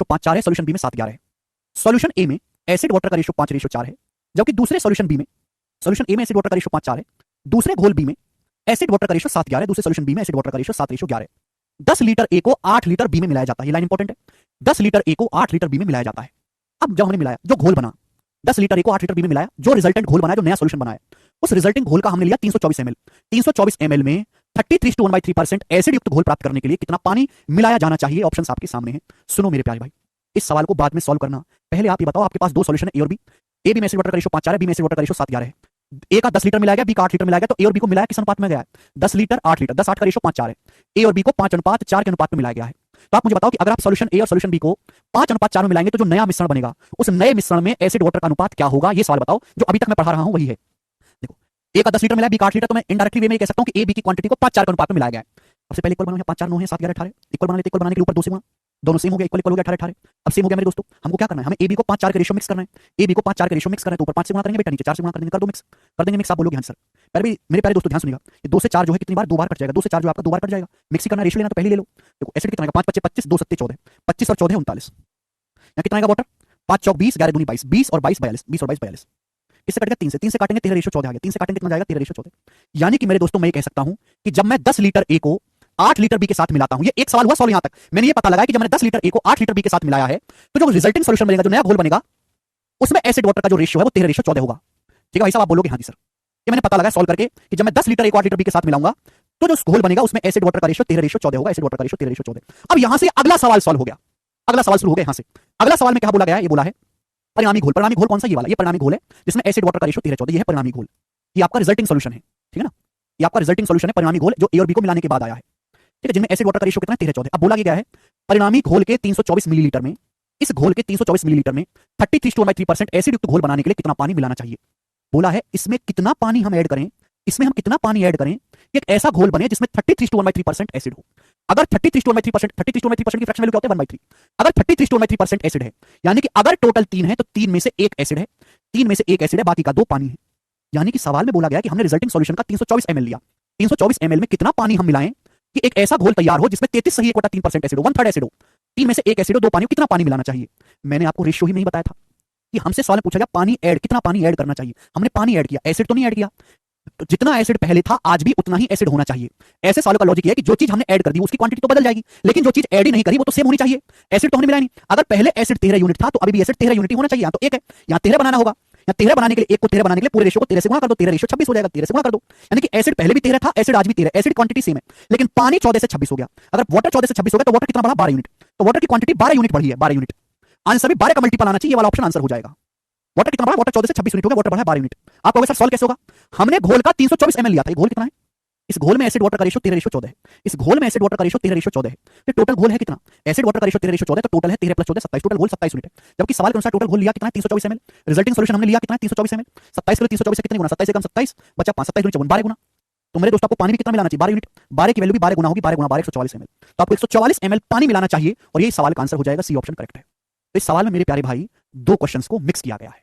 Ratio 5:4 है, solution B में 7:11 है। सॉल्यूशन ए में एसिड वाटर का रेशो 5:4 है, जबकि दूसरे सॉल्यूशन बी में, सॉल्यूशन ए में एसिड वाटर का रेशो 5:4 है, दूसरे घोल बी में एसिड वाटर का रेशो 7:11 है, दूसरे सॉल्यूशन बी में एसिड वाटर का रेशो 7:11 है। 10 लीटर ए को 8 लीटर बी में मिलाया जाता है, ये लाइन इंपॉर्टेंट है। 10 लीटर ए को 8 लीटर बी में मिलाया जाता है। अब जब हमने मिलाया, जो घोल बना, 10 लीटर ए को 8 लीटर बी में मिलाया, जो रिजल्टेंट घोल बना, जो नया सॉल्यूशन बनाया, उस रिजल्टिंग घोल का हमने लिया 324 ml। 324 ml में 33:1/3% एसिड युक्त घोल प्राप्त करने के लिए कितना पानी मिलाया जाना चाहिए? ऑप्शंस आपके सामने हैं। सुनो मेरे प्यारे भाई, इस सवाल को बाद में सॉल्व करना। पहले आप ये बताओ, आपके पास दो सॉल्यूशन है, ए और बी। ए बी में एसिड वाटर का रेशो 5:4 है, बी में एसिड वाटर का रेशो 7:11 है। ए का 10 लीटर मिलाया गया, बी का 8 लीटर मिलाया गया, तो ए और बी को मिलाया किस अनुपात में गया है? 10 लीटर 8 लीटर, 10 8 का रेशो 5:4 है। ए और बी को 5:4 के अनुपात में मिलाया गया है। तो आप मुझे बताओ कि अगर आप सॉल्यूशन ए और सॉल्यूशन बी को 5:4 में मिलाएंगे तो जो नया मिश्रण बनेगा, उस नए मिश्रण में एसिड वाटर का अनुपात क्या होगा? ये सवाल बताओ, जो अभी तक मैं पढ़ा रहा हूं वही है। देखो, ए का 10 लीटर मिला है, बी का 8 लीटर, तो मैं इनडायरेक्टली वे में कह सकता हूं कि ए बी की क्वांटिटी को 5:4 के अनुपात में मिलाया गया है। सबसे पहले इक्वल बनाओ, 5 4 9 है, 7 11 18 इक्वल बना लेते, इक्वल बनाने के लिए ऊपर 2 से गुणा, दोनों सेम हो गया, इक्वल इक्वल हो गया, 18 18। अब सेम हो गया मेरे दोस्तों, हमको क्या करना है? हमें ए बी को 5 4 के रेशो मिक्स करना है। ए बी को 5 4 के रेशो मिक्स करना है, तो ऊपर 5 से गुणा करेंगे बेटा, नीचे 4 से गुणा करेंगे, कर दो मिक्स, कर देंगे मिक्स। आप बोलोगे हां सर, पर भी मेरे प्यारे दोस्तों ध्यान सुनिएगा, ये 2 से 4 जो है कितनी बार? 2 बार कट जाएगा। 2 से 4 जो आपका 2 बार कट जाएगा। मिक्स ही करना, रेशो लेना तो पहले ले लो। देखो एसिड कितना आएगा? 5 5 25, 2 7 14, 25 और 14 39। यहां कितना आएगा वाटर? 5 चौक 20, 11 दूनी 22, 20 और 22 42, 20 और 22 42। किससे कटेगा? 3 से। 3 से काटेंगे 13 रेशो 14 आ गया। 3 से काटेंगे कितना जाएगा? 13 रेशो 14। यानी कि मेरे दोस्तों मैं ये कह सकता हूं कि जब मैं 10 लीटर ए को 8 लीटर बी के साथ मिलाता हूं, ये एक सवाल हुआ सॉल्व। यहां तक मैंने ये पता लगाया कि जब मैंने 10 लीटर ए को 8 लीटर बी के साथ मिलाया है, तो जो रिजल्टिंग सॉल्यूशन बनेगा, जो नया घोल बनेगा, उसमें एसिड वाटर का जो रेशियो है वो 13 रेशो 14 होगा। ठीक है भाई साहब, आप बोलोगे हां जी सर। ये मैंने पता लगाया सॉल्व करके कि जब मैं 10 लीटर ए को 8 लीटर बी के साथ मिलाऊंगा, तो जो घोल बनेगा उसमें एसिड वाटर का रेशियो 13 रेशो 14 होगा। एसिड वाटर का रेशियो 13 रेशो 14। अब यहां से अगला सवाल सॉल्व हो गया। अगला सवाल शुरू हो गया यहां से। अगला सवाल में क्या बोला गया है? ये बोला है परिणामी घोल। परिणामी घोल कौन सा? ये वाला, ये परिणामी घोल है जिसमें एसिड वाटर का रेशियो 13 14। ये है परिणामी घोल, ये आपका रिजल्टिंग सॉल्यूशन है। ठीक है ना, ये आपका रिजल्टिंग सॉल्यूशन है, परिणामी घोल, जो ए और बी को मिलाने के बाद आया है। ठीक है, जिनमें एसिड वाटर का रेशियो कितना है? 13 14। अब बोला गया है परिणामी घोल के 324 मिलीलीटर में, इस घोल के 324 मिलीलीटर में 33:1/3% एसिड युक्त घोल बनाने के लिए कितना पानी मिलाना चाहिए? बोला है इसमें कितना पानी हम ऐड करें, इसमें हम कितना पानी ऐड करें कि एक ऐसा घोल बने जिसमें 33:1/3% एसिड हो। अगर 33:1/3%, 33:1/3% की फ्रैक्शन वैल्यू क्या होता है? 1/3। अगर 33:1/3% एसिड है, यानी कि अगर टोटल 3 है तो 3 में से 1 एसिड है, 3 में से 1 एसिड है, बाकी का 2 पानी है। यानी कि सवाल में बोला गया कि हमने रिजल्टिंग सॉल्यूशन का 324 ml लिया। 324 ml में कितना पानी हम मिलाएं कि एक ऐसा घोल तैयार हो जिसमें 33 सही 1/3% एसिड हो, 1/3 एसिड हो, 3 में से 1 एसिड हो, 2 पानी हो। कितना पानी मिलाना चाहिए? मैंने आपको रेशियो ही नहीं बताया था कि हमसे सवाल में पूछा गया पानी ऐड, कितना पानी ऐड करना चाहिए। हमने पानी ऐड किया, एसिड तो नहीं ऐड किया। तो जितना एसिड पहले था आज भी उतना ही एसिड होना चाहिए। ऐसे सवालों का लॉजिक है कि जो चीज हमने ऐड कर दी उसकी क्वांटिटी तो बदल जाएगी, लेकिन जो चीज ऐड ही नहीं करी वो तो सेम होनी चाहिए। एसिड तो हमने मिलाया नहीं। अगर पहले एसिड 13 यूनिट था तो अभी भी एसिड 13 यूनिट ही होना चाहिए। यहाँ तो 1 है, यहाँ 13 बनाना होगा। यहाँ 13 बनाने के लिए, 1 को 13 बनाने के लिए पूरे रेशियो को 13 से गुणा कर दो, 13 रेशियो 26 हो जाएगा, 13 से गुणा कर दो। यानी कि एसिड पहले भी 13 था, एसिड आज भी 13, एसिड क्वांटिटी सेम है, लेकिन पानी 14 से 26 हो गया। अगर वाटर 14 से 26 हो गया तो वाटर कितना बढ़ा? 12 यूनिट। तो वाटर की क्वांटिटी 12 यूनिट बढ़ी है, 12 यूनिट। आंसर भी 12 का मल्टीपल आना चाहिए, ये वाला ऑप्शन आंसर हो जाएगा। वाटर कितना बढ़ा? वाटर 14 से 26 यूनिट हो गया, वाटर बढ़ा 12 यूनिट। आप कहोगे सर सॉल्व कैसे होगा? हमने घोल का 324 ml लिया था। ये घोल कितना है? इस घोल में एसिड वाटर का रेशियो 13 रेशियो 14 है। इस घोल में एसिड वाटर का रेशियो 13 रेशियो 14 है। तो टोटल घोल है कितना? एसिड वाटर का रेशियो 13 रेशियो 14 है, तो टोटल है 13 + 14 27। टोटल घोल 27 यूनिट है। जबकि सवाल के अनुसार टोटल घोल लिया कितना है? 324 ml। रिजल्टिंग सॉल्यूशन हमने लिया कितना है? 324 ml। 27 के लिए 324 से कितने गुना? 27 से कम 27 बचा 5, 27 गुना 12 गुना। तो मेरे दोस्तों आपको पानी भी कितना मिलाना चाहिए? 12 यूनिट। 12 की वैल्यू भी 12 गुना होगी, 12 गुना 12 144 ml। तो आपको 144 ml पानी मिलाना चाहिए और यही सवाल का आंसर हो जाएगा। सी ऑप्शन करेक्ट है। तो इस सवाल में मेरे प्यारे भाई 2 क्वेश्चंस को मिक्स किया गया है।